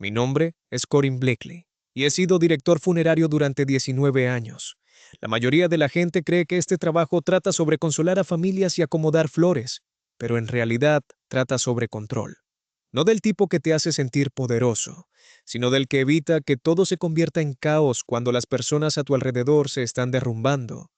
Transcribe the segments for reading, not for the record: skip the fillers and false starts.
Mi nombre es Corin Blakely y he sido director funerario durante 19 años. La mayoría de la gente cree que este trabajo trata sobre consolar a familias y acomodar flores, pero en realidad trata sobre control. No del tipo que te hace sentir poderoso, sino del que evita que todo se convierta en caos cuando las personas a tu alrededor se están derrumbando.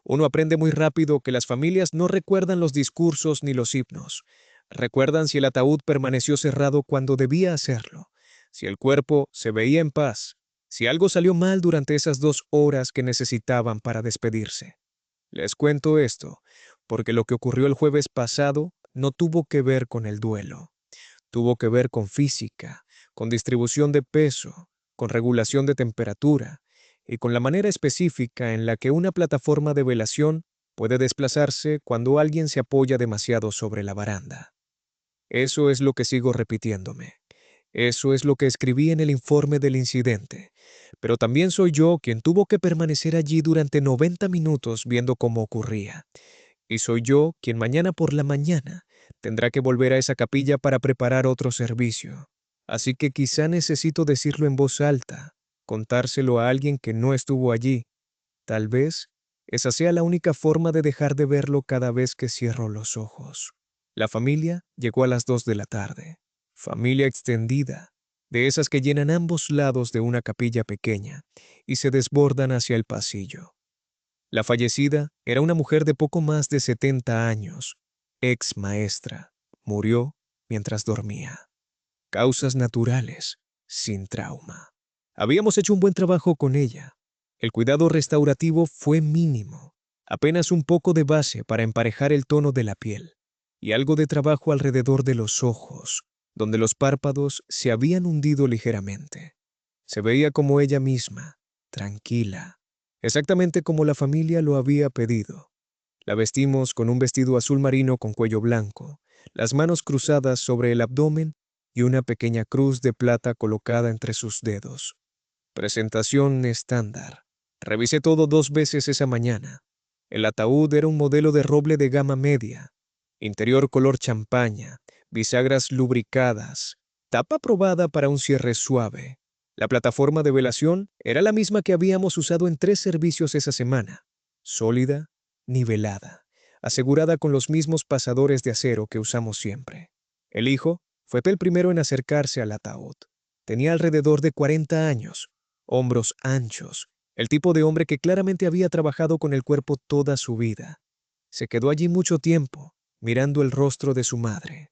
Uno aprende muy rápido que las familias no recuerdan los discursos ni los himnos. Recuerdan si el ataúd permaneció cerrado cuando debía hacerlo, si el cuerpo se veía en paz, si algo salió mal durante esas 2 horas que necesitaban para despedirse. Les cuento esto porque lo que ocurrió el jueves pasado no tuvo que ver con el duelo. Tuvo que ver con física, con distribución de peso, con regulación de temperatura y con la manera específica en la que una plataforma de velación puede desplazarse cuando alguien se apoya demasiado sobre la baranda. Eso es lo que sigo repitiéndome. Eso es lo que escribí en el informe del incidente. Pero también soy yo quien tuvo que permanecer allí durante 90 minutos viendo cómo ocurría. Y soy yo quien mañana por la mañana tendrá que volver a esa capilla para preparar otro servicio. Así que quizá necesito decirlo en voz alta, contárselo a alguien que no estuvo allí. Tal vez esa sea la única forma de dejar de verlo cada vez que cierro los ojos. La familia llegó a las 2 de la tarde. Familia extendida, de esas que llenan ambos lados de una capilla pequeña y se desbordan hacia el pasillo. La fallecida era una mujer de poco más de 70 años, ex maestra. Murió mientras dormía. Causas naturales, sin trauma. Habíamos hecho un buen trabajo con ella. El cuidado restaurativo fue mínimo, apenas un poco de base para emparejar el tono de la piel, y algo de trabajo alrededor de los ojos, donde los párpados se habían hundido ligeramente. Se veía como ella misma, tranquila, exactamente como la familia lo había pedido. La vestimos con un vestido azul marino con cuello blanco, las manos cruzadas sobre el abdomen y una pequeña cruz de plata colocada entre sus dedos. Presentación estándar. Revisé todo 2 veces esa mañana. El ataúd era un modelo de roble de gama media, interior color champaña, bisagras lubricadas, tapa probada para un cierre suave. La plataforma de velación era la misma que habíamos usado en 3 servicios esa semana, sólida, nivelada, asegurada con los mismos pasadores de acero que usamos siempre. El hijo fue el primero en acercarse al ataúd. Tenía alrededor de 40 años, hombros anchos, el tipo de hombre que claramente había trabajado con el cuerpo toda su vida. Se quedó allí mucho tiempo, mirando el rostro de su madre.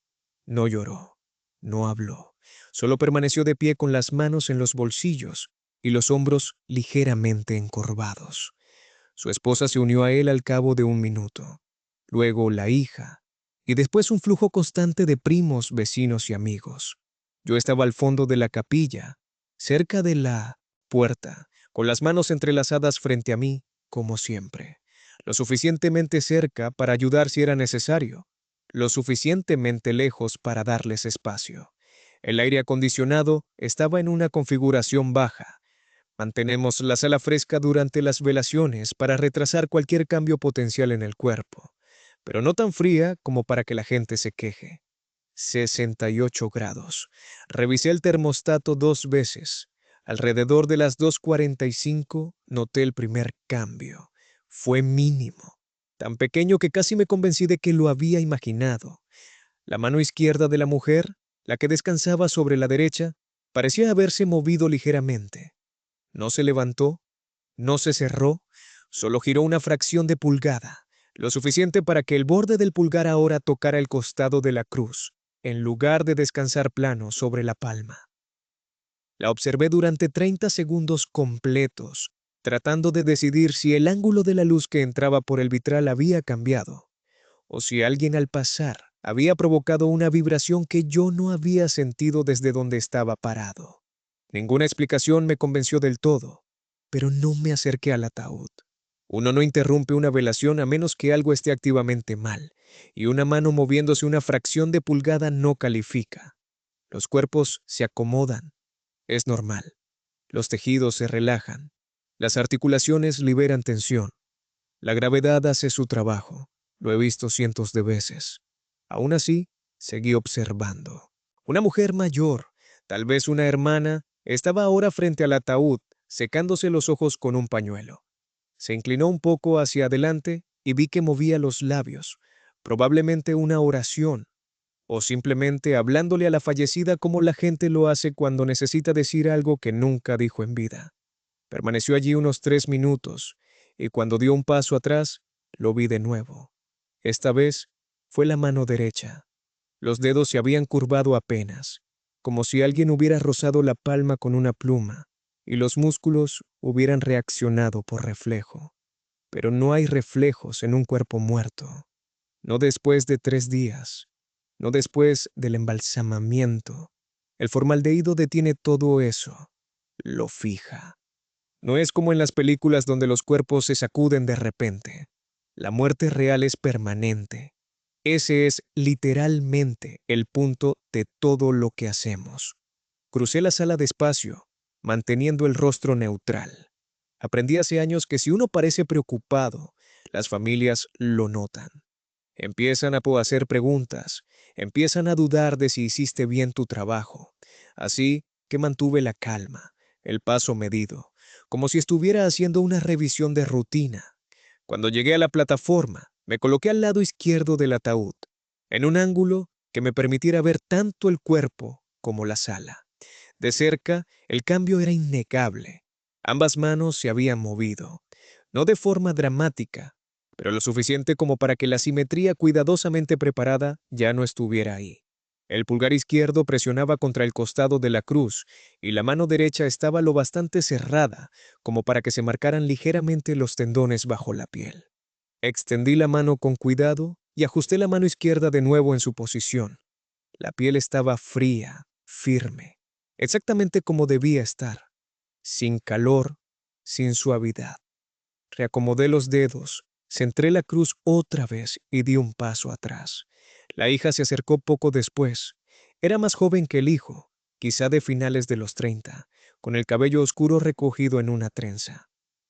No lloró, no habló, solo permaneció de pie con las manos en los bolsillos y los hombros ligeramente encorvados. Su esposa se unió a él al cabo de un minuto, luego la hija, y después un flujo constante de primos, vecinos y amigos. Yo estaba al fondo de la capilla, cerca de la puerta, con las manos entrelazadas frente a mí, como siempre, lo suficientemente cerca para ayudar si era necesario, lo suficientemente lejos para darles espacio. El aire acondicionado estaba en una configuración baja. Mantenemos la sala fresca durante las velaciones para retrasar cualquier cambio potencial en el cuerpo, pero no tan fría como para que la gente se queje. 68 grados. Revisé el termostato 2 veces. Alrededor de las 2:45 noté el primer cambio. Fue mínimo, tan pequeño que casi me convencí de que lo había imaginado. La mano izquierda de la mujer, la que descansaba sobre la derecha, parecía haberse movido ligeramente. No se levantó, no se cerró, solo giró una fracción de pulgada, lo suficiente para que el borde del pulgar ahora tocara el costado de la cruz, en lugar de descansar plano sobre la palma. La observé durante 30 segundos completos, tratando de decidir si el ángulo de la luz que entraba por el vitral había cambiado, o si alguien al pasar había provocado una vibración que yo no había sentido desde donde estaba parado. Ninguna explicación me convenció del todo, pero no me acerqué al ataúd. Uno no interrumpe una velación a menos que algo esté activamente mal, y una mano moviéndose una fracción de pulgada no califica. Los cuerpos se acomodan. Es normal. Los tejidos se relajan. Las articulaciones liberan tensión. La gravedad hace su trabajo. Lo he visto cientos de veces. Aún así, seguí observando. Una mujer mayor, Tal vez una hermana estaba ahora frente al ataúd, secándose los ojos con un pañuelo. Se inclinó un poco hacia adelante y vi que movía los labios, probablemente una oración, o simplemente hablándole a la fallecida como la gente lo hace cuando necesita decir algo que nunca dijo en vida. Permaneció allí unos 3 minutos, y cuando dio un paso atrás, lo vi de nuevo. Esta vez fue la mano derecha. Los dedos se habían curvado apenas, como si alguien hubiera rozado la palma con una pluma, y los músculos hubieran reaccionado por reflejo. Pero no hay reflejos en un cuerpo muerto. No después de 3 días. No después del embalsamamiento. El formaldehído detiene todo eso. Lo fija. No es como en las películas donde los cuerpos se sacuden de repente. La muerte real es permanente. Ese es literalmente el punto de todo lo que hacemos. Crucé la sala despacio, manteniendo el rostro neutral. Aprendí hace años que si uno parece preocupado, las familias lo notan. Empiezan a hacer preguntas, empiezan a dudar de si hiciste bien tu trabajo. Así que mantuve la calma, el paso medido, como si estuviera haciendo una revisión de rutina. Cuando llegué a la plataforma, me coloqué al lado izquierdo del ataúd, en un ángulo que me permitiera ver tanto el cuerpo como la sala. De cerca, el cambio era innegable. Ambas manos se habían movido, no de forma dramática, pero lo suficiente como para que la simetría cuidadosamente preparada ya no estuviera ahí. El pulgar izquierdo presionaba contra el costado de la cruz y la mano derecha estaba lo bastante cerrada como para que se marcaran ligeramente los tendones bajo la piel. Extendí la mano con cuidado y ajusté la mano izquierda de nuevo en su posición. La piel estaba fría, firme, exactamente como debía estar, sin calor, sin suavidad. Reacomodé los dedos, centré la cruz otra vez y di un paso atrás. La hija se acercó poco después. Era más joven que el hijo, quizá de finales de los 30, con el cabello oscuro recogido en una trenza.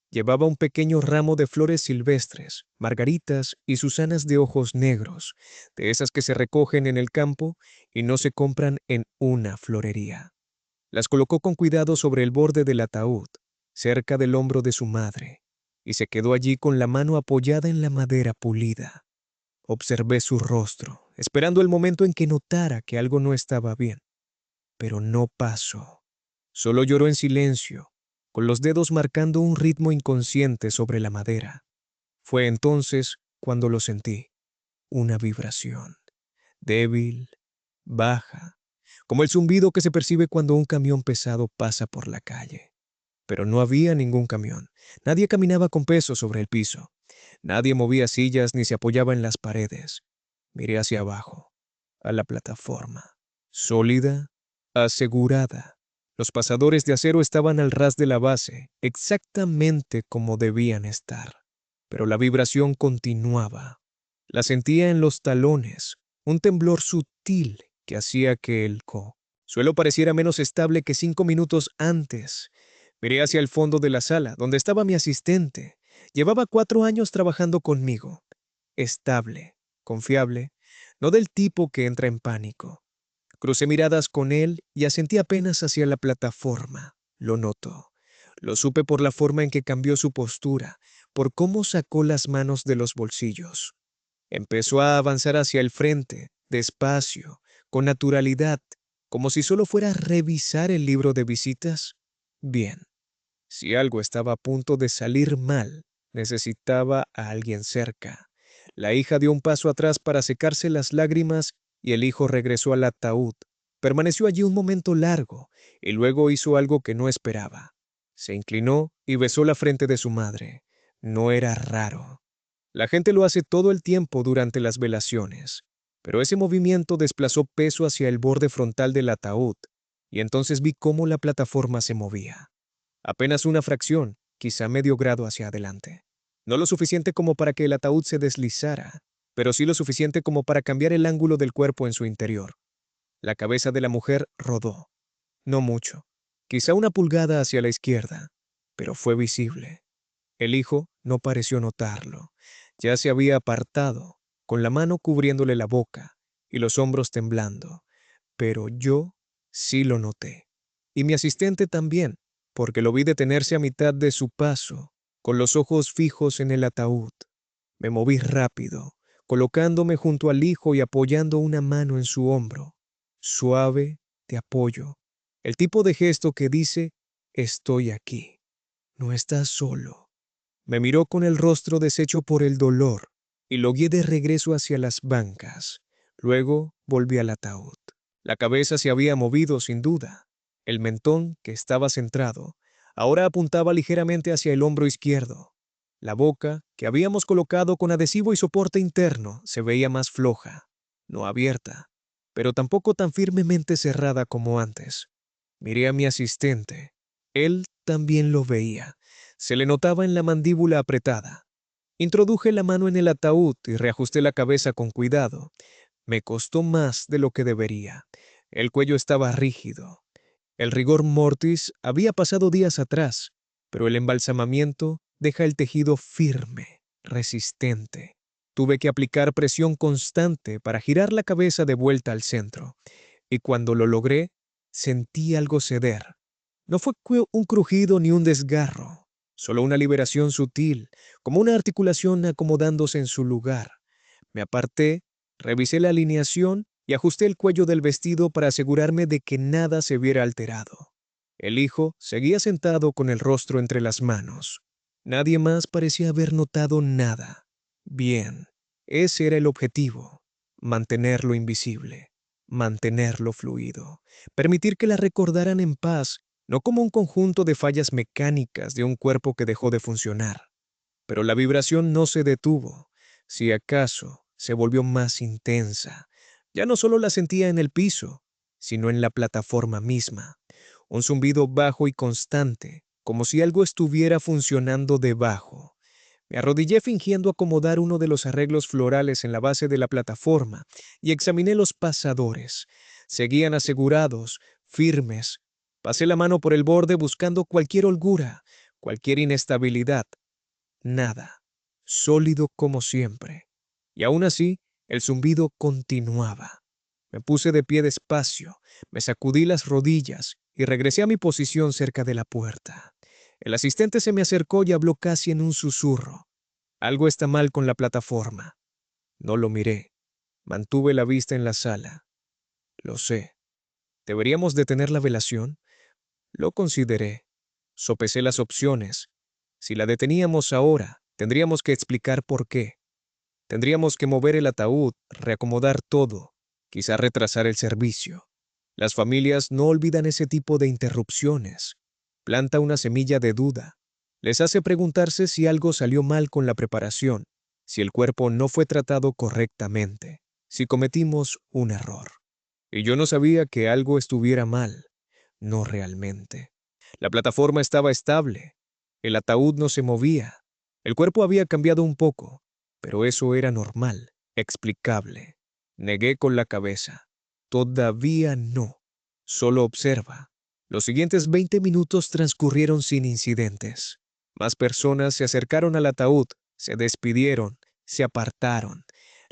Llevaba un pequeño ramo de flores silvestres, margaritas y susanas de ojos negros, de esas que se recogen en el campo y no se compran en una florería. Las colocó con cuidado sobre el borde del ataúd, cerca del hombro de su madre, y se quedó allí con la mano apoyada en la madera pulida. Observé su rostro, esperando el momento en que notara que algo no estaba bien, pero no pasó. Solo lloró en silencio, con los dedos marcando un ritmo inconsciente sobre la madera. Fue entonces cuando lo sentí, una vibración, débil, baja, como el zumbido que se percibe cuando un camión pesado pasa por la calle. Pero no había ningún camión. Nadie caminaba con peso sobre el piso. Nadie movía sillas ni se apoyaba en las paredes. Miré hacia abajo, a la plataforma. Sólida, asegurada. Los pasadores de acero estaban al ras de la base, exactamente como debían estar. Pero la vibración continuaba. La sentía en los talones, un temblor sutil que hacía que el suelo pareciera menos estable que 5 minutos antes. Miré hacia el fondo de la sala, donde estaba mi asistente. Llevaba 4 años trabajando conmigo. Estable, confiable, no del tipo que entra en pánico. Crucé miradas con él y asentí apenas hacia la plataforma. Lo notó. Lo supe por la forma en que cambió su postura, por cómo sacó las manos de los bolsillos. Empezó a avanzar hacia el frente, despacio, con naturalidad, como si solo fuera a revisar el libro de visitas. Bien, si algo estaba a punto de salir mal, necesitaba a alguien cerca. La hija dio un paso atrás para secarse las lágrimas y el hijo regresó al ataúd. Permaneció allí un momento largo y luego hizo algo que no esperaba. Se inclinó y besó la frente de su madre. No era raro. La gente lo hace todo el tiempo durante las velaciones, pero ese movimiento desplazó peso hacia el borde frontal del ataúd, y entonces vi cómo la plataforma se movía. Apenas una fracción, quizá medio grado hacia adelante. No lo suficiente como para que el ataúd se deslizara, pero sí lo suficiente como para cambiar el ángulo del cuerpo en su interior. La cabeza de la mujer rodó. No mucho, quizá una pulgada hacia la izquierda, pero fue visible. El hijo no pareció notarlo. Ya se había apartado, con la mano cubriéndole la boca y los hombros temblando. Pero yo Sí lo noté. Y mi asistente también, porque lo vi detenerse a mitad de su paso, con los ojos fijos en el ataúd. Me moví rápido, colocándome junto al hijo y apoyando una mano en su hombro. Suave, de apoyo. El tipo de gesto que dice, estoy aquí. No estás solo. Me miró con el rostro deshecho por el dolor y lo guié de regreso hacia las bancas. Luego volví al ataúd. La cabeza se había movido sin duda. El mentón, que estaba centrado, ahora apuntaba ligeramente hacia el hombro izquierdo. La boca, que habíamos colocado con adhesivo y soporte interno, se veía más floja, no abierta, pero tampoco tan firmemente cerrada como antes. Miré a mi asistente. Él también lo veía. Se le notaba en la mandíbula apretada. Introduje la mano en el ataúd y reajusté la cabeza con cuidado. Me costó más de lo que debería. El cuello estaba rígido. El rigor mortis había pasado días atrás, pero el embalsamamiento deja el tejido firme, resistente. Tuve que aplicar presión constante para girar la cabeza de vuelta al centro, y cuando lo logré, sentí algo ceder. No fue un crujido ni un desgarro, solo una liberación sutil, como una articulación acomodándose en su lugar. Me aparté, revisé la alineación y ajusté el cuello del vestido para asegurarme de que nada se viera alterado. El hijo seguía sentado con el rostro entre las manos. Nadie más parecía haber notado nada. Bien, ese era el objetivo, mantenerlo invisible, mantenerlo fluido, permitir que la recordaran en paz, no como un conjunto de fallas mecánicas de un cuerpo que dejó de funcionar. Pero la vibración no se detuvo. Si acaso, se volvió más intensa. Ya no solo la sentía en el piso, sino en la plataforma misma. Un zumbido bajo y constante, como si algo estuviera funcionando debajo. Me arrodillé fingiendo acomodar uno de los arreglos florales en la base de la plataforma y examiné los pasadores. Seguían asegurados, firmes. Pasé la mano por el borde buscando cualquier holgura, cualquier inestabilidad. Nada. Sólido como siempre. Y aún así, el zumbido continuaba. Me puse de pie despacio, me sacudí las rodillas y regresé a mi posición cerca de la puerta. El asistente se me acercó y habló casi en un susurro. Algo está mal con la plataforma. No lo miré. Mantuve la vista en la sala. Lo sé. ¿Deberíamos detener la velación? Lo consideré. Sopesé las opciones. Si la deteníamos ahora, tendríamos que explicar por qué. Tendríamos que mover el ataúd, reacomodar todo, quizá retrasar el servicio. Las familias no olvidan ese tipo de interrupciones. Planta una semilla de duda. Les hace preguntarse si algo salió mal con la preparación, si el cuerpo no fue tratado correctamente, si cometimos un error. Y yo no sabía que algo estuviera mal, no realmente. La plataforma estaba estable, el ataúd no se movía, el cuerpo había cambiado un poco, pero eso era normal, explicable. Negué con la cabeza. Todavía no. Solo observa. Los siguientes 20 minutos transcurrieron sin incidentes. Más personas se acercaron al ataúd, se despidieron, se apartaron.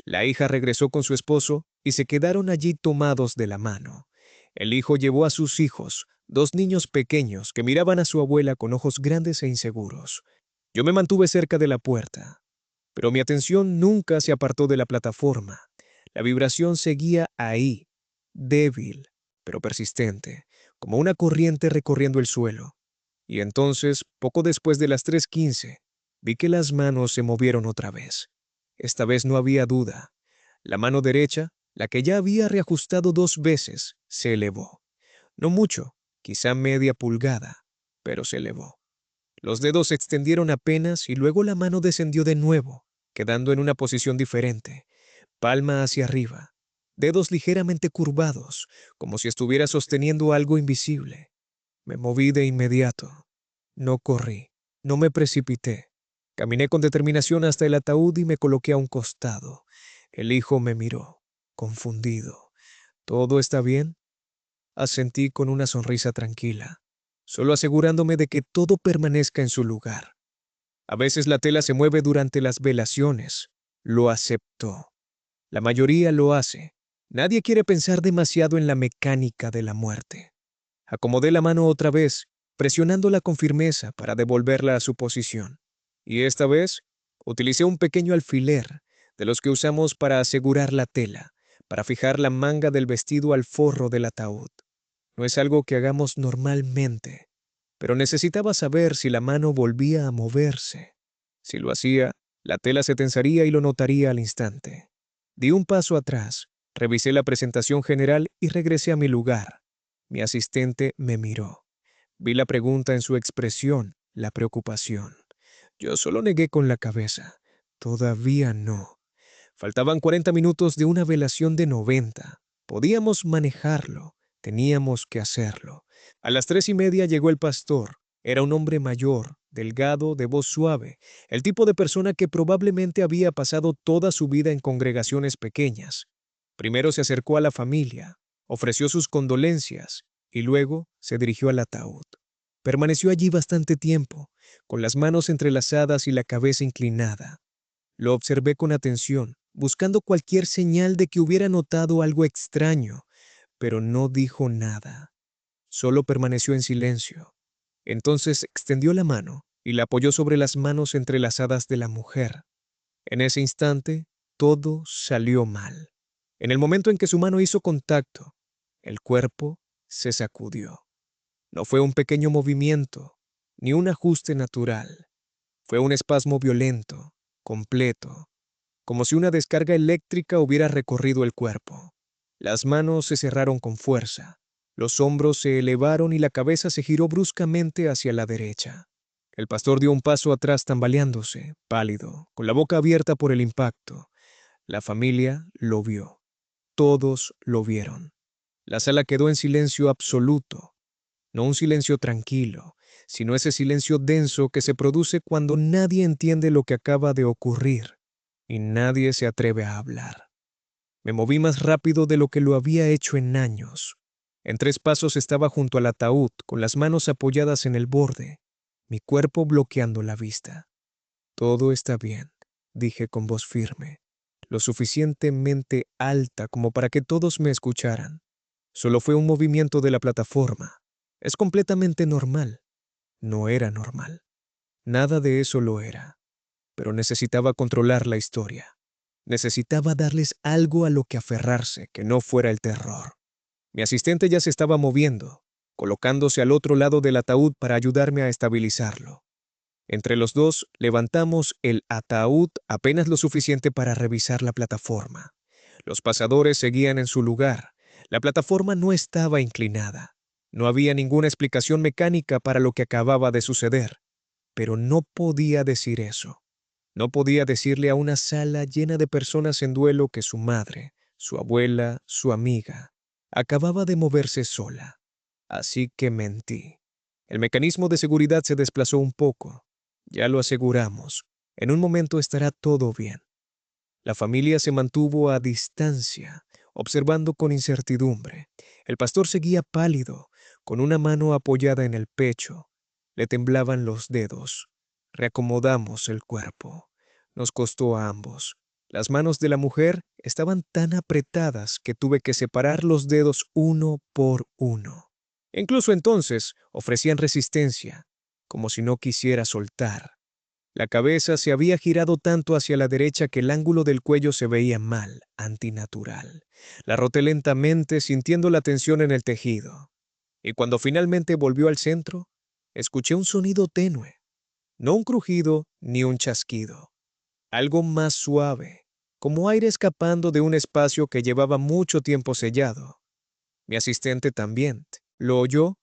La hija regresó con su esposo y se quedaron allí tomados de la mano. El hijo llevó a sus hijos, dos niños pequeños que miraban a su abuela con ojos grandes e inseguros. Yo me mantuve cerca de la puerta, pero mi atención nunca se apartó de la plataforma. La vibración seguía ahí, débil, pero persistente, como una corriente recorriendo el suelo. Y entonces, poco después de las 3:15, vi que las manos se movieron otra vez. Esta vez no había duda. La mano derecha, la que ya había reajustado 2 veces, se elevó. No mucho, quizá media pulgada, pero se elevó. Los dedos se extendieron apenas y luego la mano descendió de nuevo, quedando en una posición diferente, palma hacia arriba, dedos ligeramente curvados, como si estuviera sosteniendo algo invisible. Me moví de inmediato. No corrí, no me precipité. Caminé con determinación hasta el ataúd y me coloqué a un costado. El hijo me miró, confundido. ¿Todo está bien? Asentí con una sonrisa tranquila, solo asegurándome de que todo permanezca en su lugar. A veces la tela se mueve durante las velaciones. Lo aceptó. La mayoría lo hace. Nadie quiere pensar demasiado en la mecánica de la muerte. Acomodé la mano otra vez, presionándola con firmeza para devolverla a su posición. Y esta vez, utilicé un pequeño alfiler, de los que usamos para asegurar la tela, para fijar la manga del vestido al forro del ataúd. No es algo que hagamos normalmente, pero necesitaba saber si la mano volvía a moverse. Si lo hacía, la tela se tensaría y lo notaría al instante. Di un paso atrás, revisé la presentación general y regresé a mi lugar. Mi asistente me miró. Vi la pregunta en su expresión, la preocupación. Yo solo negué con la cabeza. Todavía no. Faltaban 40 minutos de una velación de 90. Podíamos manejarlo. Teníamos que hacerlo. A las 3:30 llegó el pastor. Era un hombre mayor, delgado, de voz suave, el tipo de persona que probablemente había pasado toda su vida en congregaciones pequeñas. Primero se acercó a la familia, ofreció sus condolencias y luego se dirigió al ataúd. Permaneció allí bastante tiempo, con las manos entrelazadas y la cabeza inclinada. Lo observé con atención, buscando cualquier señal de que hubiera notado algo extraño, pero no dijo nada. Solo permaneció en silencio. Entonces extendió la mano y la apoyó sobre las manos entrelazadas de la mujer. En ese instante, todo salió mal. En el momento en que su mano hizo contacto, el cuerpo se sacudió. No fue un pequeño movimiento, ni un ajuste natural. Fue un espasmo violento, completo, como si una descarga eléctrica hubiera recorrido el cuerpo. Las manos se cerraron con fuerza, los hombros se elevaron y la cabeza se giró bruscamente hacia la derecha. El pastor dio un paso atrás tambaleándose, pálido, con la boca abierta por el impacto. La familia lo vio. Todos lo vieron. La sala quedó en silencio absoluto. No un silencio tranquilo, sino ese silencio denso que se produce cuando nadie entiende lo que acaba de ocurrir y nadie se atreve a hablar. Me moví más rápido de lo que lo había hecho en años. En 3 pasos estaba junto al ataúd, con las manos apoyadas en el borde, mi cuerpo bloqueando la vista. Todo está bien, dije con voz firme, lo suficientemente alta como para que todos me escucharan. Solo fue un movimiento de la plataforma. Es completamente normal. No era normal. Nada de eso lo era. Pero necesitaba controlar la historia. Necesitaba darles algo a lo que aferrarse, que no fuera el terror. Mi asistente ya se estaba moviendo, colocándose al otro lado del ataúd para ayudarme a estabilizarlo. Entre los dos levantamos el ataúd apenas lo suficiente para revisar la plataforma. Los pasadores seguían en su lugar. La plataforma no estaba inclinada. No había ninguna explicación mecánica para lo que acababa de suceder, pero no podía decir eso. No podía decirle a una sala llena de personas en duelo que su madre, su abuela, su amiga, acababa de moverse sola. Así que mentí. El mecanismo de seguridad se desplazó un poco. Ya lo aseguramos. En un momento estará todo bien. La familia se mantuvo a distancia, observando con incertidumbre. El pastor seguía pálido, con una mano apoyada en el pecho. Le temblaban los dedos. Reacomodamos el cuerpo. Nos costó a ambos. Las manos de la mujer estaban tan apretadas que tuve que separar los dedos uno por uno. Incluso entonces ofrecían resistencia, como si no quisiera soltar. La cabeza se había girado tanto hacia la derecha que el ángulo del cuello se veía mal, antinatural. La roté lentamente, sintiendo la tensión en el tejido. Y cuando finalmente volvió al centro, escuché un sonido tenue. No un crujido ni un chasquido. Algo más suave, como aire escapando de un espacio que llevaba mucho tiempo sellado. Mi asistente también. ¿Lo oyó?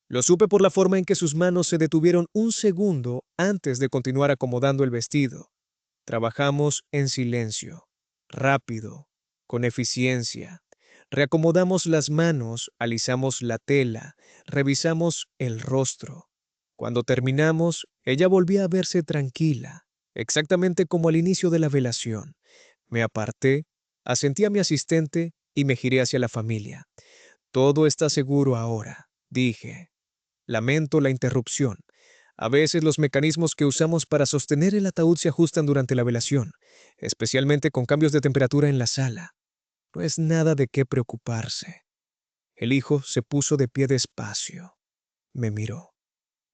Lo supe por la forma en que sus manos se detuvieron un segundo antes de continuar acomodando el vestido. Trabajamos en silencio, rápido, con eficiencia. Reacomodamos las manos, alisamos la tela, revisamos el rostro. Cuando terminamos, ella volvía a verse tranquila, exactamente como al inicio de la velación. Me aparté, asentí a mi asistente y me giré hacia la familia. Todo está seguro ahora, dije. Lamento la interrupción. A veces los mecanismos que usamos para sostener el ataúd se ajustan durante la velación, especialmente con cambios de temperatura en la sala. No es nada de qué preocuparse. El hijo se puso de pie despacio. Me miró.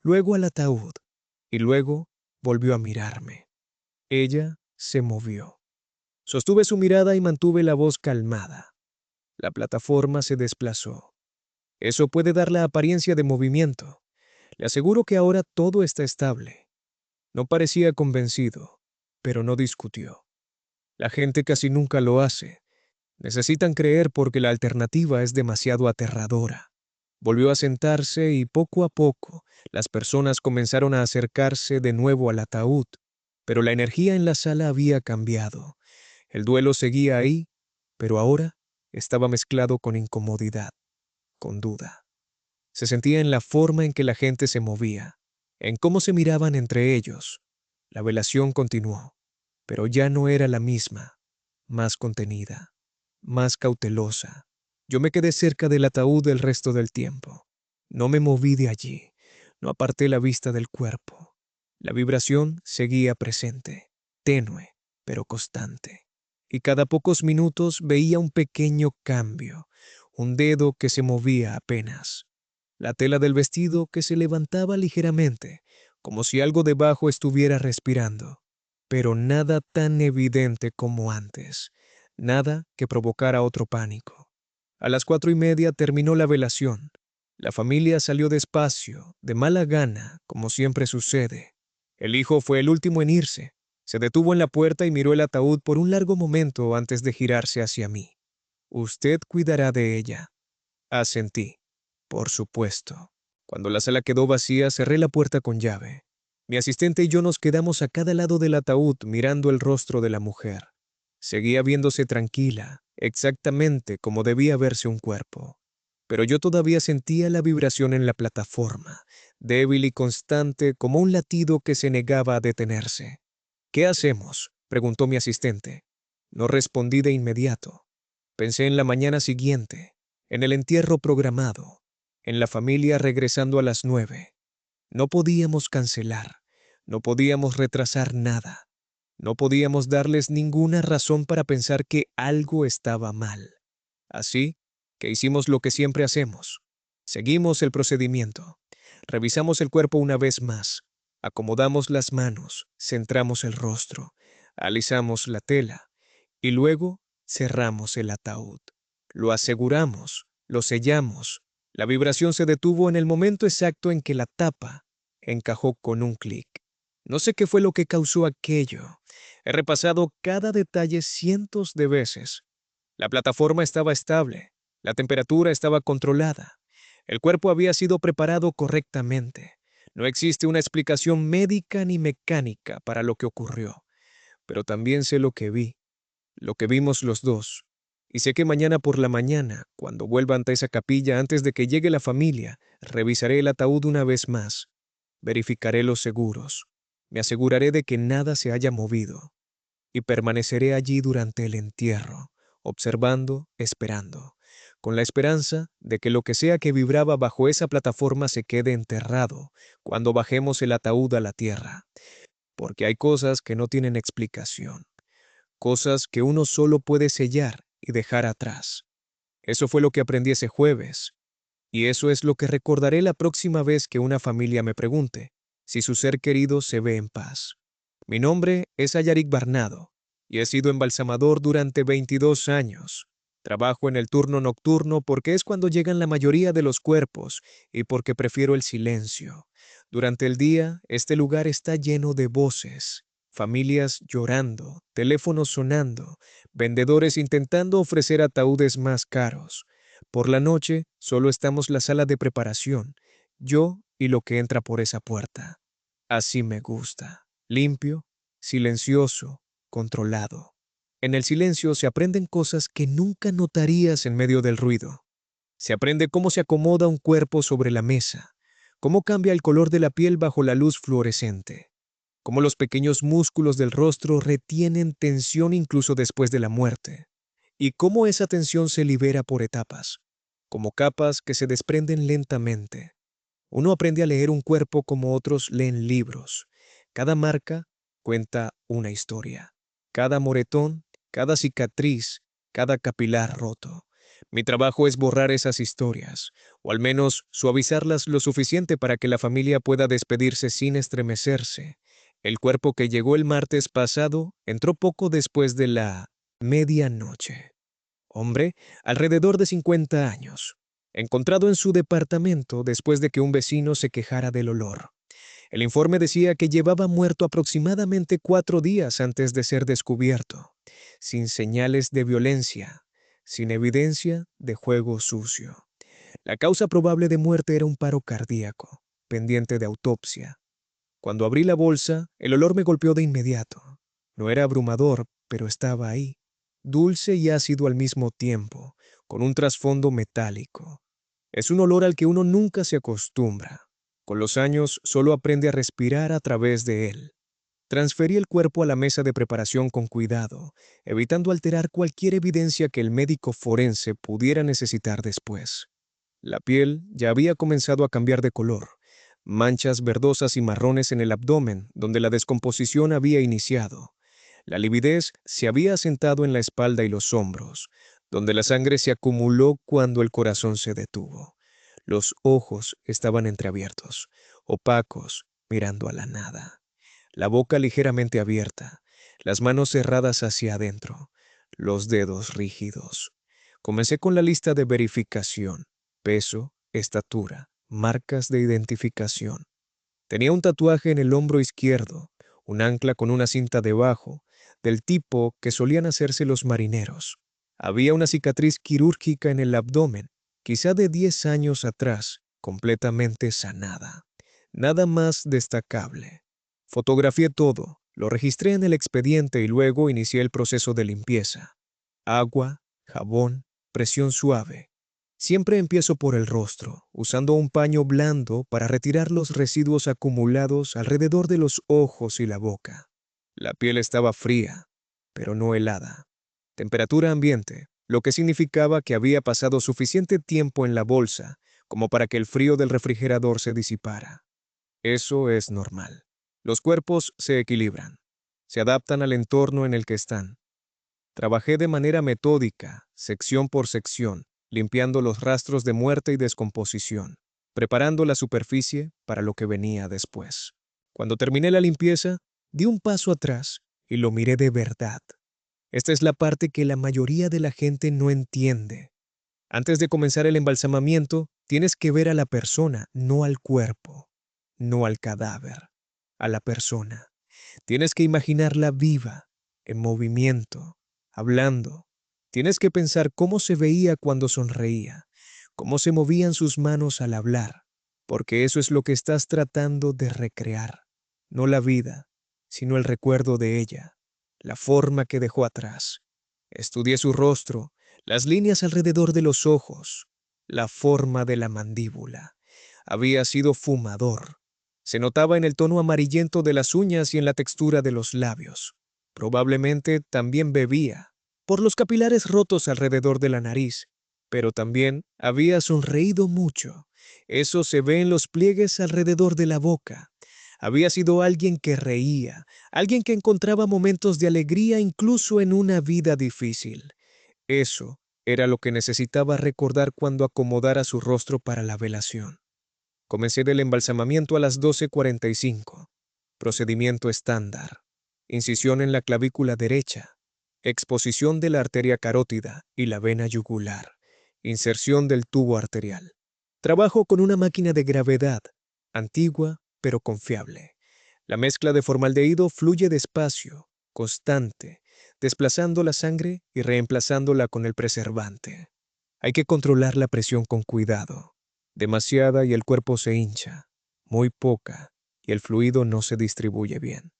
Luego al ataúd. Y luego volvió a mirarme. Ella se movió. Sostuve su mirada y mantuve la voz calmada. La plataforma se desplazó. Eso puede dar la apariencia de movimiento. Le aseguro que ahora todo está estable. No parecía convencido, pero no discutió. La gente casi nunca lo hace. Necesitan creer porque la alternativa es demasiado aterradora. Volvió a sentarse y poco a poco las personas comenzaron a acercarse de nuevo al ataúd, pero la energía en la sala había cambiado. El duelo seguía ahí, pero ahora estaba mezclado con incomodidad, con duda. Se sentía en la forma en que la gente se movía, en cómo se miraban entre ellos. La velación continuó, pero ya no era la misma, más contenida, más cautelosa. Yo me quedé cerca del ataúd el resto del tiempo. No me moví de allí, no aparté la vista del cuerpo. La vibración seguía presente, tenue, pero constante. Y cada pocos minutos veía un pequeño cambio, un dedo que se movía apenas, la tela del vestido que se levantaba ligeramente, como si algo debajo estuviera respirando, pero nada tan evidente como antes, nada que provocara otro pánico. A las 4:30 terminó la velación. La familia salió despacio, de mala gana, como siempre sucede. El hijo fue el último en irse. Se detuvo en la puerta y miró el ataúd por un largo momento antes de girarse hacia mí. Usted cuidará de ella. Asentí. Por supuesto. Cuando la sala quedó vacía, cerré la puerta con llave. Mi asistente y yo nos quedamos a cada lado del ataúd mirando el rostro de la mujer. Seguía viéndose tranquila, exactamente como debía verse un cuerpo. Pero yo todavía sentía la vibración en la plataforma, débil y constante como un latido que se negaba a detenerse. ¿Qué hacemos?, preguntó mi asistente. No respondí de inmediato. Pensé en la mañana siguiente, en el entierro programado, en la familia regresando a las 9. No podíamos cancelar, no podíamos retrasar nada, no podíamos darles ninguna razón para pensar que algo estaba mal. Así que hicimos lo que siempre hacemos. Seguimos el procedimiento. Revisamos el cuerpo una vez más. Acomodamos las manos, centramos el rostro, alisamos la tela y luego cerramos el ataúd. Lo aseguramos, lo sellamos. La vibración se detuvo en el momento exacto en que la tapa encajó con un clic. No sé qué fue lo que causó aquello. He repasado cada detalle cientos de veces. La plataforma estaba estable, la temperatura estaba controlada, el cuerpo había sido preparado correctamente. No existe una explicación médica ni mecánica para lo que ocurrió, pero también sé lo que vimos los dos. Y sé que mañana por la mañana, cuando vuelva ante esa capilla antes de que llegue la familia, revisaré el ataúd una vez más. Verificaré los seguros. Me aseguraré de que nada se haya movido. Y permaneceré allí durante el entierro, observando, esperando, con la esperanza de que lo que sea que vibraba bajo esa plataforma se quede enterrado cuando bajemos el ataúd a la tierra. Porque hay cosas que no tienen explicación, cosas que uno solo puede sellar y dejar atrás. Eso fue lo que aprendí ese jueves, y eso es lo que recordaré la próxima vez que una familia me pregunte si su ser querido se ve en paz. Mi nombre es Ayarik Barnado, y he sido embalsamador durante 22 años. Trabajo en el turno nocturno porque es cuando llegan la mayoría de los cuerpos y porque prefiero el silencio. Durante el día, este lugar está lleno de voces, familias llorando, teléfonos sonando, vendedores intentando ofrecer ataúdes más caros. Por la noche, solo estamos la sala de preparación, yo y lo que entra por esa puerta. Así me gusta, limpio, silencioso, controlado. En el silencio se aprenden cosas que nunca notarías en medio del ruido. Se aprende cómo se acomoda un cuerpo sobre la mesa, cómo cambia el color de la piel bajo la luz fluorescente, cómo los pequeños músculos del rostro retienen tensión incluso después de la muerte, y cómo esa tensión se libera por etapas, como capas que se desprenden lentamente. Uno aprende a leer un cuerpo como otros leen libros. Cada marca cuenta una historia. Cada moretón, cada cicatriz, cada capilar roto. Mi trabajo es borrar esas historias, o al menos suavizarlas lo suficiente para que la familia pueda despedirse sin estremecerse. El cuerpo que llegó el martes pasado entró poco después de la medianoche. Hombre, alrededor de 50 años, encontrado en su departamento después de que un vecino se quejara del olor. El informe decía que llevaba muerto aproximadamente 4 días antes de ser descubierto, sin señales de violencia, sin evidencia de juego sucio. La causa probable de muerte era un paro cardíaco, pendiente de autopsia. Cuando abrí la bolsa, el olor me golpeó de inmediato. No era abrumador, pero estaba ahí, dulce y ácido al mismo tiempo, con un trasfondo metálico. Es un olor al que uno nunca se acostumbra. Con los años solo aprende a respirar a través de él. Transferí el cuerpo a la mesa de preparación con cuidado, evitando alterar cualquier evidencia que el médico forense pudiera necesitar después. La piel ya había comenzado a cambiar de color, manchas verdosas y marrones en el abdomen, donde la descomposición había iniciado. La lividez se había asentado en la espalda y los hombros, donde la sangre se acumuló cuando el corazón se detuvo. Los ojos estaban entreabiertos, opacos, mirando a la nada. La boca ligeramente abierta, las manos cerradas hacia adentro, los dedos rígidos. Comencé con la lista de verificación: peso, estatura, marcas de identificación. Tenía un tatuaje en el hombro izquierdo, un ancla con una cinta debajo, del tipo que solían hacerse los marineros. Había una cicatriz quirúrgica en el abdomen, quizá de 10 años atrás, completamente sanada. Nada más destacable. Fotografié todo, lo registré en el expediente y luego inicié el proceso de limpieza. Agua, jabón, presión suave. Siempre empiezo por el rostro, usando un paño blando para retirar los residuos acumulados alrededor de los ojos y la boca. La piel estaba fría, pero no helada. Temperatura ambiente, lo que significaba que había pasado suficiente tiempo en la bolsa como para que el frío del refrigerador se disipara. Eso es normal. Los cuerpos se equilibran, se adaptan al entorno en el que están. Trabajé de manera metódica, sección por sección, limpiando los rastros de muerte y descomposición, preparando la superficie para lo que venía después. Cuando terminé la limpieza, di un paso atrás y lo miré de verdad. Esta es la parte que la mayoría de la gente no entiende. Antes de comenzar el embalsamamiento, tienes que ver a la persona, no al cuerpo, no al cadáver, a la persona. Tienes que imaginarla viva, en movimiento, hablando. Tienes que pensar cómo se veía cuando sonreía, cómo se movían sus manos al hablar, porque eso es lo que estás tratando de recrear, no la vida, sino el recuerdo de ella, la forma que dejó atrás. Estudié su rostro, las líneas alrededor de los ojos, la forma de la mandíbula. Había sido fumador. Se notaba en el tono amarillento de las uñas y en la textura de los labios. Probablemente también bebía, por los capilares rotos alrededor de la nariz, pero también había sonreído mucho. Eso se ve en los pliegues alrededor de la boca. Había sido alguien que reía, alguien que encontraba momentos de alegría incluso en una vida difícil. Eso era lo que necesitaba recordar cuando acomodara su rostro para la velación. Comencé del embalsamamiento a las 12:45. Procedimiento estándar. Incisión en la clavícula derecha. Exposición de la arteria carótida y la vena yugular. Inserción del tubo arterial. Trabajo con una máquina de gravedad, antigua pero confiable. La mezcla de formaldehído fluye despacio, constante, desplazando la sangre y reemplazándola con el preservante. Hay que controlar la presión con cuidado. Demasiada y el cuerpo se hincha, muy poca y el fluido no se distribuye bien.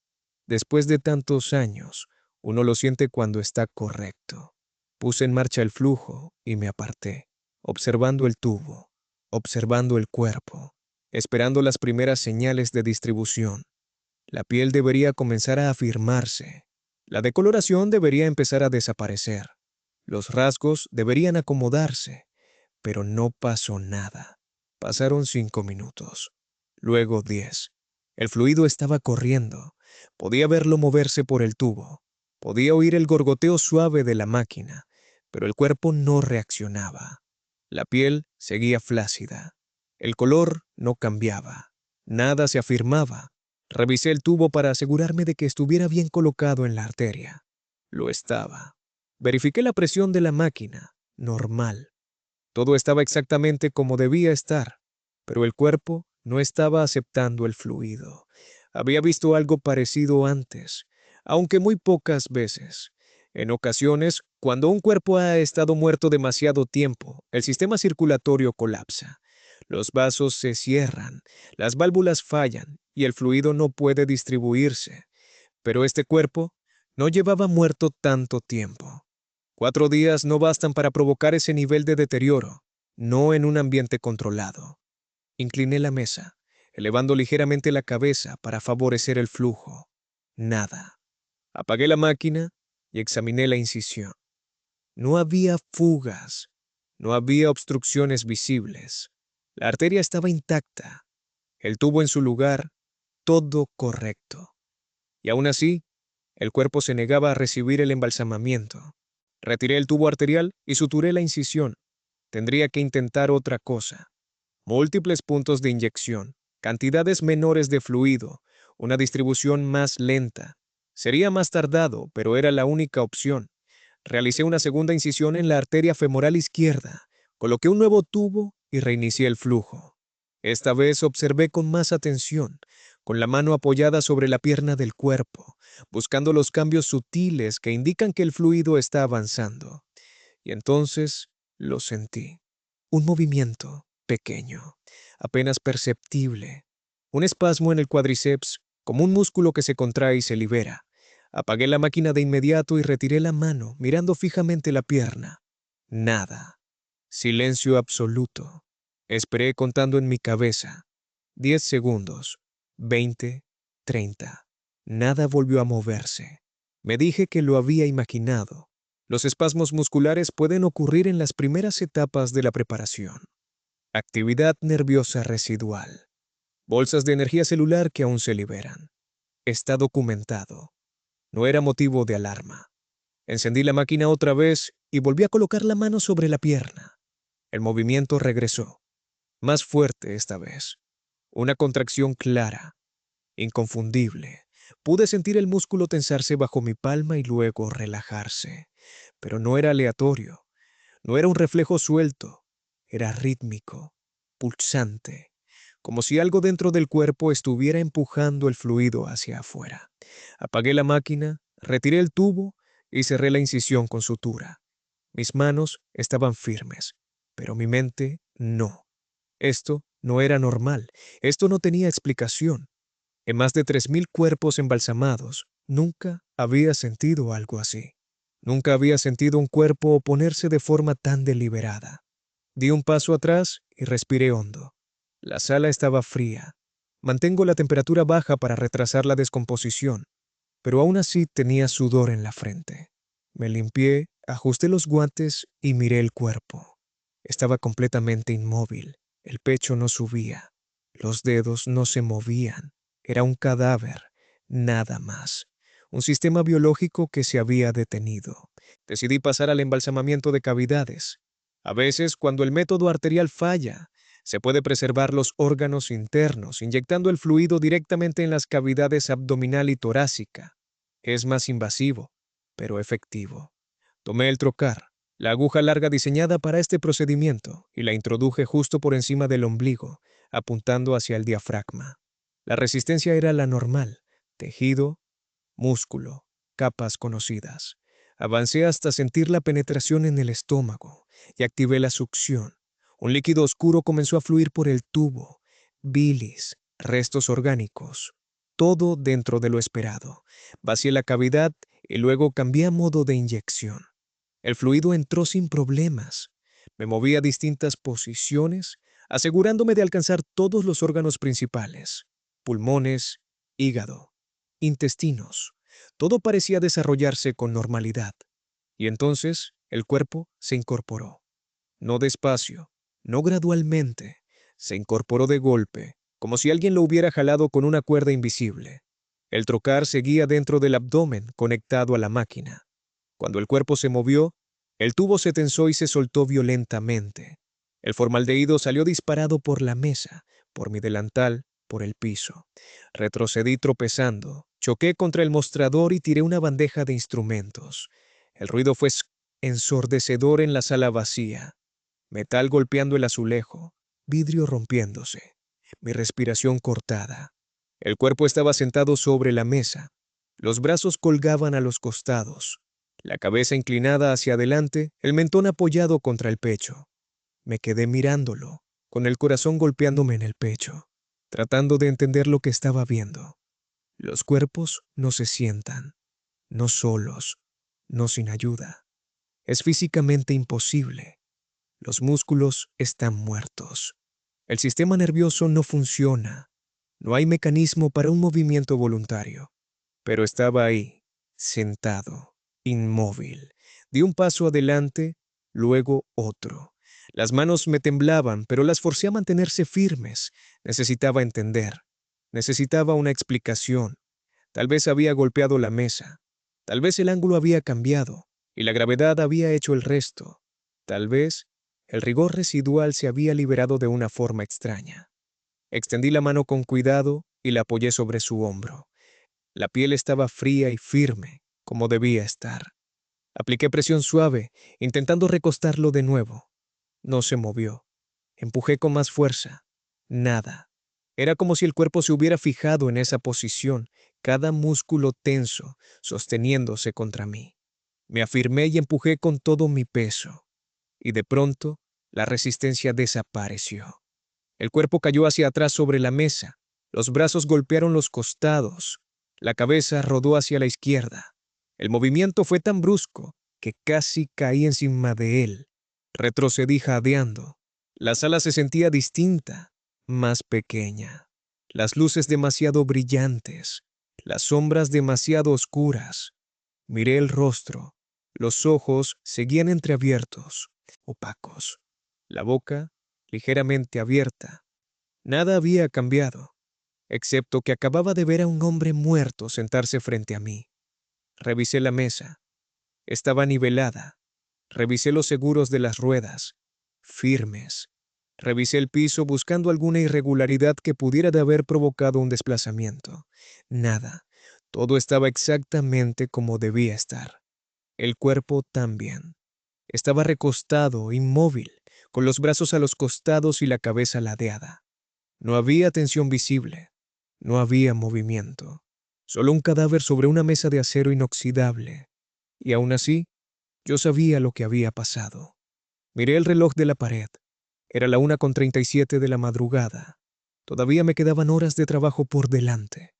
Después de tantos años, uno lo siente cuando está correcto. Puse en marcha el flujo y me aparté, observando el tubo, observando el cuerpo, esperando las primeras señales de distribución. La piel debería comenzar a afirmarse. La decoloración debería empezar a desaparecer. Los rasgos deberían acomodarse, pero no pasó nada. Pasaron 5 minutos, luego 10. El fluido estaba corriendo. Podía verlo moverse por el tubo. Podía oír el gorgoteo suave de la máquina, pero el cuerpo no reaccionaba. La piel seguía flácida. El color no cambiaba. Nada se afirmaba. Revisé el tubo para asegurarme de que estuviera bien colocado en la arteria. Lo estaba. Verifiqué la presión de la máquina. Normal. Todo estaba exactamente como debía estar, pero el cuerpo no estaba aceptando el fluido. Había visto algo parecido antes, aunque muy pocas veces. En ocasiones, cuando un cuerpo ha estado muerto demasiado tiempo, el sistema circulatorio colapsa. Los vasos se cierran, las válvulas fallan y el fluido no puede distribuirse. Pero este cuerpo no llevaba muerto tanto tiempo. 4 días no bastan para provocar ese nivel de deterioro, no en un ambiente controlado. Incliné la mesa, elevando ligeramente la cabeza para favorecer el flujo. Nada. Apagué la máquina y examiné la incisión. No había fugas, no había obstrucciones visibles. La arteria estaba intacta, el tubo en su lugar, todo correcto. Y aún así, el cuerpo se negaba a recibir el embalsamamiento. Retiré el tubo arterial y suturé la incisión. Tendría que intentar otra cosa. Múltiples puntos de inyección, cantidades menores de fluido, una distribución más lenta. Sería más tardado, pero era la única opción. Realicé una segunda incisión en la arteria femoral izquierda, coloqué un nuevo tubo y reinicié el flujo. Esta vez observé con más atención, con la mano apoyada sobre la pierna del cuerpo, buscando los cambios sutiles que indican que el fluido está avanzando. Y entonces lo sentí. Un movimiento pequeño, apenas perceptible. Un espasmo en el cuádriceps, como un músculo que se contrae y se libera. Apagué la máquina de inmediato y retiré la mano, mirando fijamente la pierna. Nada. Silencio absoluto. Esperé contando en mi cabeza. 10 segundos. 20, 30. Nada volvió a moverse. Me dije que lo había imaginado. Los espasmos musculares pueden ocurrir en las primeras etapas de la preparación. Actividad nerviosa residual. Bolsas de energía celular que aún se liberan. Está documentado. No era motivo de alarma. Encendí la máquina otra vez y volví a colocar la mano sobre la pierna. El movimiento regresó. Más fuerte esta vez. Una contracción clara, inconfundible. Pude sentir el músculo tensarse bajo mi palma y luego relajarse. Pero no era aleatorio. No era un reflejo suelto. Era rítmico, pulsante, como si algo dentro del cuerpo estuviera empujando el fluido hacia afuera. Apagué la máquina, retiré el tubo y cerré la incisión con sutura. Mis manos estaban firmes, pero mi mente no. Esto no era normal. Esto no tenía explicación. En más de 3000 cuerpos embalsamados, nunca había sentido algo así. Nunca había sentido un cuerpo oponerse de forma tan deliberada. Di un paso atrás y respiré hondo. La sala estaba fría. Mantengo la temperatura baja para retrasar la descomposición, pero aún así tenía sudor en la frente. Me limpié, ajusté los guantes y miré el cuerpo. Estaba completamente inmóvil. El pecho no subía. Los dedos no se movían. Era un cadáver, nada más. Un sistema biológico que se había detenido. Decidí pasar al embalsamamiento de cavidades. A veces, cuando el método arterial falla, se puede preservar los órganos internos inyectando el fluido directamente en las cavidades abdominal y torácica. Es más invasivo, pero efectivo. Tomé el trocar, la aguja larga diseñada para este procedimiento, y la introduje justo por encima del ombligo, apuntando hacia el diafragma. La resistencia era la normal, tejido, músculo, capas conocidas. Avancé hasta sentir la penetración en el estómago y activé la succión. Un líquido oscuro comenzó a fluir por el tubo, bilis, restos orgánicos, todo dentro de lo esperado. Vacié la cavidad y luego cambié a modo de inyección. El fluido entró sin problemas. Me moví a distintas posiciones, asegurándome de alcanzar todos los órganos principales: pulmones, hígado, intestinos. Todo parecía desarrollarse con normalidad. Y entonces el cuerpo se incorporó. No despacio, no gradualmente. Se incorporó de golpe, como si alguien lo hubiera jalado con una cuerda invisible. El trocar seguía dentro del abdomen, conectado a la máquina. Cuando el cuerpo se movió, El tubo se tensó y se soltó violentamente. El formaldehído salió disparado por la mesa, por mi delantal, por el piso. Retrocedí tropezando, choqué contra el mostrador y tiré una bandeja de instrumentos. El ruido fue ensordecedor en la sala vacía. Metal golpeando el azulejo, vidrio rompiéndose, mi respiración cortada. El cuerpo estaba sentado sobre la mesa. Los brazos colgaban a los costados, la cabeza inclinada hacia adelante, el mentón apoyado contra el pecho. Me quedé mirándolo, con el corazón golpeándome en el pecho, tratando de entender lo que estaba viendo. Los cuerpos no se sientan, no solos, no sin ayuda. Es físicamente imposible. Los músculos están muertos. El sistema nervioso no funciona. No hay mecanismo para un movimiento voluntario. Pero estaba ahí, sentado, inmóvil. Di un paso adelante, luego otro. Las manos me temblaban, pero las forcé a mantenerse firmes. Necesitaba entender. Necesitaba una explicación. Tal vez había golpeado la mesa. Tal vez el ángulo había cambiado, y la gravedad había hecho el resto. Tal vez el rigor residual se había liberado de una forma extraña. Extendí la mano con cuidado y la apoyé sobre su hombro. La piel estaba fría y firme, como debía estar. Apliqué presión suave, intentando recostarlo de nuevo. No se movió. Empujé con más fuerza. Nada. Era como si el cuerpo se hubiera fijado en esa posición, cada músculo tenso, sosteniéndose contra mí. Me afirmé y empujé con todo mi peso. Y de pronto, la resistencia desapareció. El cuerpo cayó hacia atrás sobre la mesa. Los brazos golpearon los costados. La cabeza rodó hacia la izquierda. El movimiento fue tan brusco que casi caí encima de él. Retrocedí jadeando. La sala se sentía distinta, más pequeña. Las luces demasiado brillantes, las sombras demasiado oscuras. Miré el rostro. Los ojos seguían entreabiertos, opacos. La boca ligeramente abierta. Nada había cambiado, excepto que acababa de ver a un hombre muerto sentarse frente a mí. Revisé la mesa. Estaba nivelada. Revisé los seguros de las ruedas, firmes. Revisé el piso buscando alguna irregularidad que pudiera de haber provocado un desplazamiento. Nada. Todo estaba exactamente como debía estar. El cuerpo también. Estaba recostado, inmóvil, con los brazos a los costados y la cabeza ladeada. No había tensión visible. No había movimiento. Solo un cadáver sobre una mesa de acero inoxidable. Y aún así, yo sabía lo que había pasado. Miré el reloj de la pared. Era la 1:37 de la madrugada. Todavía me quedaban horas de trabajo por delante.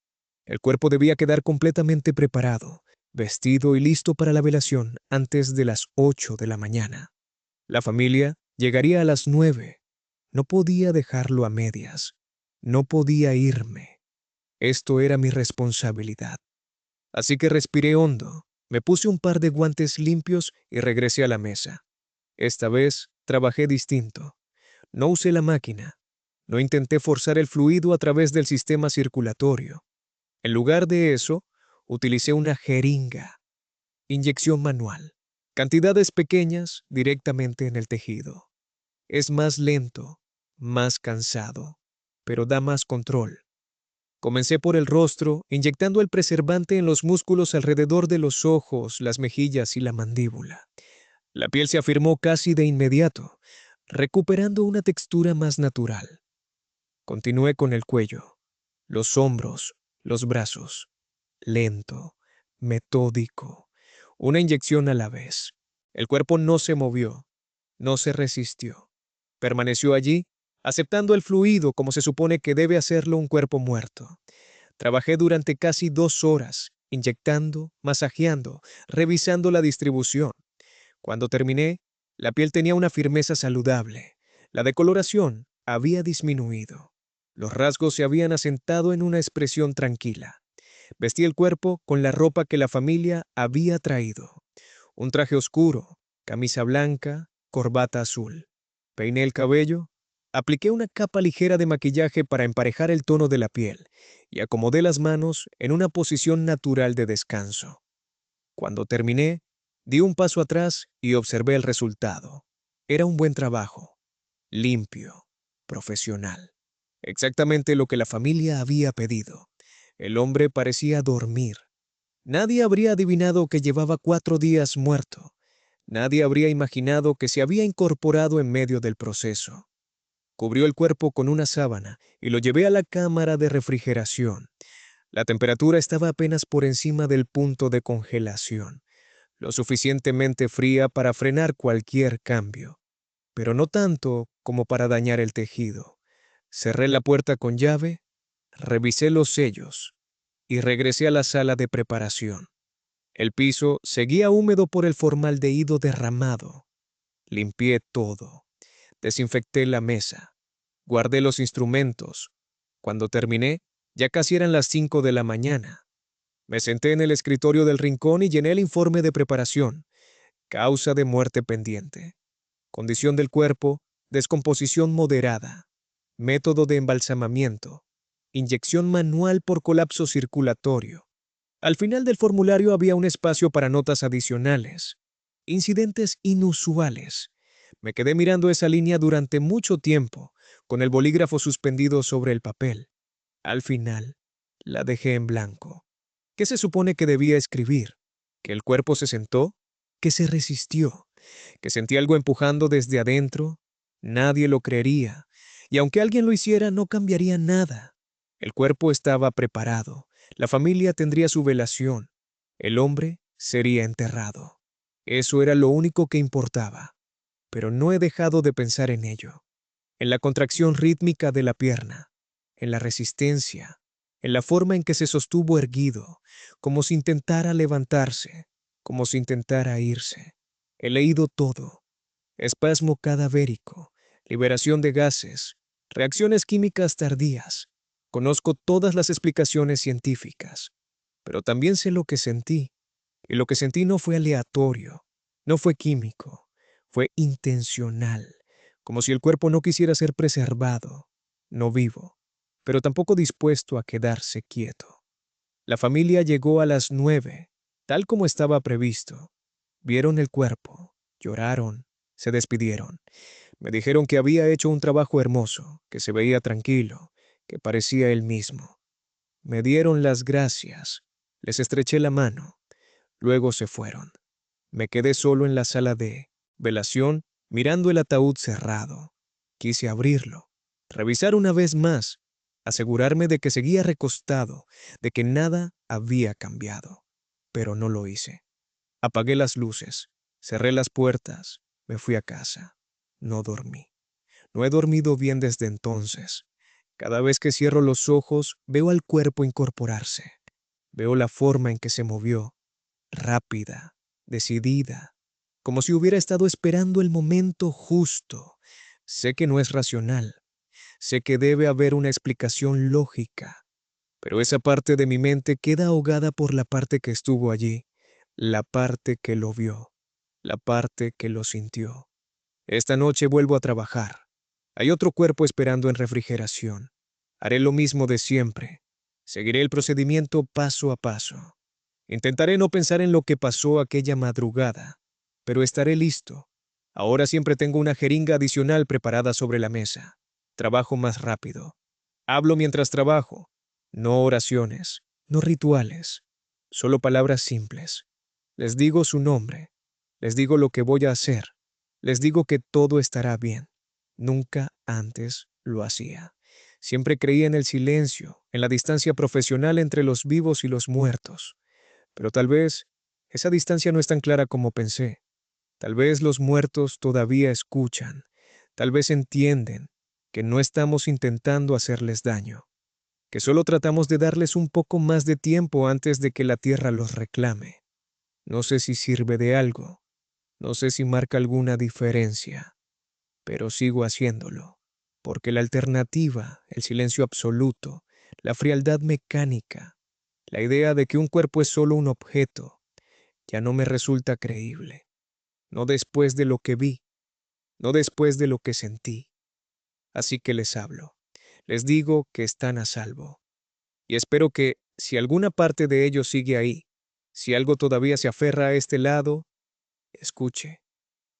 El cuerpo debía quedar completamente preparado, vestido y listo para la velación antes de las 8 de la mañana. La familia llegaría a las 9. No podía dejarlo a medias. No podía irme. Esto era mi responsabilidad. Así que respiré hondo, me puse un par de guantes limpios y regresé a la mesa. Esta vez trabajé distinto. No usé la máquina. No intenté forzar el fluido a través del sistema circulatorio. En lugar de eso, utilicé una jeringa. Inyección manual. Cantidades pequeñas directamente en el tejido. Es más lento, más cansado, pero da más control. Comencé por el rostro, inyectando el preservante en los músculos alrededor de los ojos, las mejillas y la mandíbula. La piel se afirmó casi de inmediato, recuperando una textura más natural. Continué con el cuello, los hombros, los brazos. Lento, metódico, una inyección a la vez. El cuerpo no se movió, no se resistió. Permaneció allí, aceptando el fluido como se supone que debe hacerlo un cuerpo muerto. Trabajé durante casi 2 horas, inyectando, masajeando, revisando la distribución. Cuando terminé, la piel tenía una firmeza saludable. La decoloración había disminuido. Los rasgos se habían asentado en una expresión tranquila. Vestí el cuerpo con la ropa que la familia había traído. Un traje oscuro, camisa blanca, corbata azul. Peiné el cabello, apliqué una capa ligera de maquillaje para emparejar el tono de la piel y acomodé las manos en una posición natural de descanso. Cuando terminé, Di un paso atrás y observé el resultado. Era un buen trabajo, limpio, profesional. Exactamente lo que la familia había pedido. El hombre parecía dormir. Nadie habría adivinado que llevaba 4 días muerto. Nadie habría imaginado que se había incorporado en medio del proceso. Cubrió el cuerpo con una sábana y lo llevé a la cámara de refrigeración. La temperatura estaba apenas por encima del punto de congelación, lo suficientemente fría para frenar cualquier cambio, pero no tanto como para dañar el tejido. Cerré la puerta con llave, revisé los sellos y regresé a la sala de preparación. El piso seguía húmedo por el formaldehído derramado. Limpié todo. Desinfecté la mesa. Guardé los instrumentos. Cuando terminé, ya casi eran las 5 de la mañana. Me senté en el escritorio del rincón y llené el informe de preparación. Causa de muerte pendiente. Condición del cuerpo, descomposición moderada. Método de embalsamamiento. Inyección manual por colapso circulatorio. Al final del formulario había un espacio para notas adicionales. Incidentes inusuales. Me quedé mirando esa línea durante mucho tiempo, con el bolígrafo suspendido sobre el papel. Al final, la dejé en blanco. ¿Qué se supone que debía escribir? ¿Que el cuerpo se sentó? ¿Que se resistió? ¿Que sentí algo empujando desde adentro? Nadie lo creería, y aunque alguien lo hiciera, no cambiaría nada. El cuerpo estaba preparado, la familia tendría su velación, el hombre sería enterrado. Eso era lo único que importaba, pero no he dejado de pensar en ello, en la contracción rítmica de la pierna, en la resistencia, en la forma en que se sostuvo erguido, como si intentara levantarse, como si intentara irse. He leído todo. Espasmo cadavérico, liberación de gases, reacciones químicas tardías. Conozco todas las explicaciones científicas, pero también sé lo que sentí, y lo que sentí no fue aleatorio, no fue químico, fue intencional, como si el cuerpo no quisiera ser preservado, no vivo, pero tampoco dispuesto a quedarse quieto. La familia llegó a las 9, tal como estaba previsto. Vieron el cuerpo, lloraron, se despidieron. Me dijeron que había hecho un trabajo hermoso, que se veía tranquilo, que parecía él mismo. Me dieron las gracias, les estreché la mano, luego se fueron. Me quedé solo en la sala de velación, mirando el ataúd cerrado. Quise abrirlo, revisar una vez más, asegurarme de que seguía recostado, de que nada había cambiado. Pero no lo hice. Apagué las luces, cerré las puertas, me fui a casa. No dormí. No he dormido bien desde entonces. Cada vez que cierro los ojos, veo al cuerpo incorporarse. Veo la forma en que se movió, rápida, decidida, como si hubiera estado esperando el momento justo. Sé que no es racional, sé que debe haber una explicación lógica, pero esa parte de mi mente queda ahogada por la parte que estuvo allí, la parte que lo vio, la parte que lo sintió. Esta noche vuelvo a trabajar. Hay otro cuerpo esperando en refrigeración. Haré lo mismo de siempre. Seguiré el procedimiento paso a paso. Intentaré no pensar en lo que pasó aquella madrugada, pero estaré listo. Ahora siempre tengo una jeringa adicional preparada sobre la mesa. Trabajo más rápido. Hablo mientras trabajo. No oraciones, no rituales, solo palabras simples. Les digo su nombre. Les digo lo que voy a hacer. Les digo que todo estará bien. Nunca antes lo hacía. Siempre creía en el silencio, en la distancia profesional entre los vivos y los muertos. Pero tal vez esa distancia no es tan clara como pensé. Tal vez los muertos todavía escuchan. Tal vez entienden que no estamos intentando hacerles daño, que solo tratamos de darles un poco más de tiempo antes de que la tierra los reclame. No sé si sirve de algo, no sé si marca alguna diferencia, pero sigo haciéndolo, porque la alternativa, el silencio absoluto, la frialdad mecánica, la idea de que un cuerpo es solo un objeto, ya no me resulta creíble. No después de lo que vi, no después de lo que sentí. Así que les hablo, les digo que están a salvo. Y espero que, si alguna parte de ellos sigue ahí, si algo todavía se aferra a este lado, escuche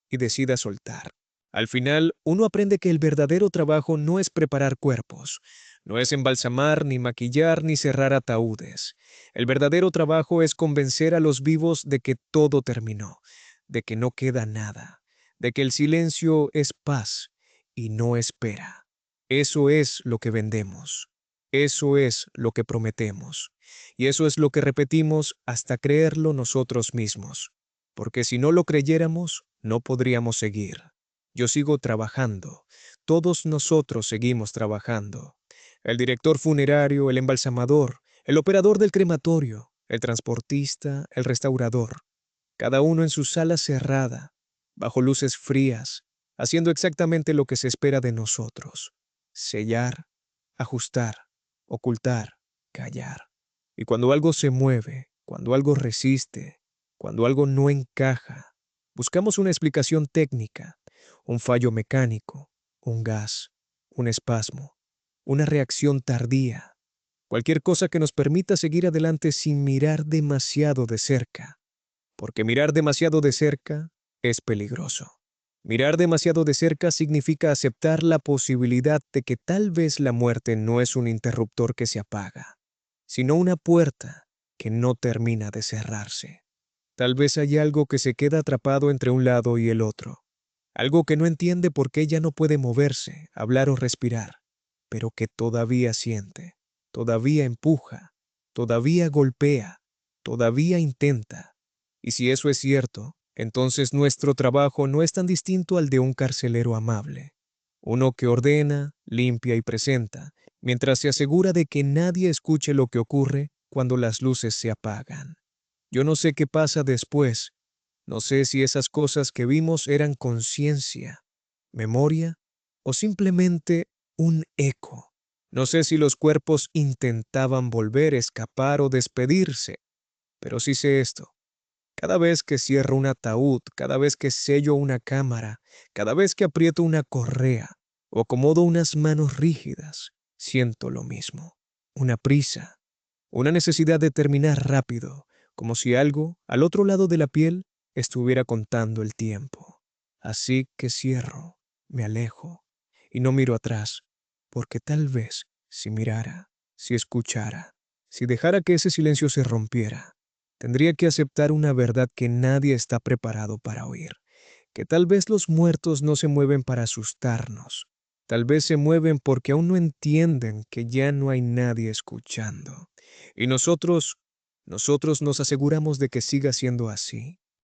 y decida soltar. Al final, uno aprende que el verdadero trabajo no es preparar cuerpos, no es embalsamar, ni maquillar, ni cerrar ataúdes. El verdadero trabajo es convencer a los vivos de que todo terminó, de que no queda nada, de que el silencio es paz y no espera. Eso es lo que vendemos. Eso es lo que prometemos. Y eso es lo que repetimos hasta creerlo nosotros mismos. Porque si no lo creyéramos, no podríamos seguir. Yo sigo trabajando. Todos nosotros seguimos trabajando. El director funerario, el embalsamador, el operador del crematorio, el transportista, el restaurador. Cada uno en su sala cerrada, bajo luces frías, haciendo exactamente lo que se espera de nosotros. Sellar, ajustar, ocultar, callar. Y cuando algo se mueve, cuando algo resiste, cuando algo no encaja, buscamos una explicación técnica, un fallo mecánico, un gas, un espasmo, una reacción tardía, cualquier cosa que nos permita seguir adelante sin mirar demasiado de cerca, porque mirar demasiado de cerca es peligroso. Mirar demasiado de cerca significa aceptar la posibilidad de que tal vez la muerte no es un interruptor que se apaga, sino una puerta que no termina de cerrarse. Tal vez hay algo que se queda atrapado entre un lado y el otro, algo que no entiende por qué ya no puede moverse, hablar o respirar, pero que todavía siente, todavía empuja, todavía golpea, todavía intenta. Y si eso es cierto, entonces nuestro trabajo no es tan distinto al de un carcelero amable, uno que ordena, limpia y presenta, mientras se asegura de que nadie escuche lo que ocurre cuando las luces se apagan. Yo no sé qué pasa después, no sé si esas cosas que vimos eran conciencia, memoria o simplemente un eco. No sé si los cuerpos intentaban volver, escapar o despedirse, pero sí sé esto. Cada vez que cierro un ataúd, cada vez que sello una cámara, cada vez que aprieto una correa o acomodo unas manos rígidas, siento lo mismo. Una prisa, una necesidad de terminar rápido, como si algo, al otro lado de la piel, estuviera contando el tiempo. Así que cierro, me alejo y no miro atrás, porque tal vez si mirara, si escuchara, si dejara que ese silencio se rompiera, tendría que aceptar una verdad que nadie está preparado para oír, que tal vez los muertos no se mueven para asustarnos, tal vez se mueven porque aún no entienden que ya no hay nadie escuchando. Y nosotros nos aseguramos de que siga siendo así.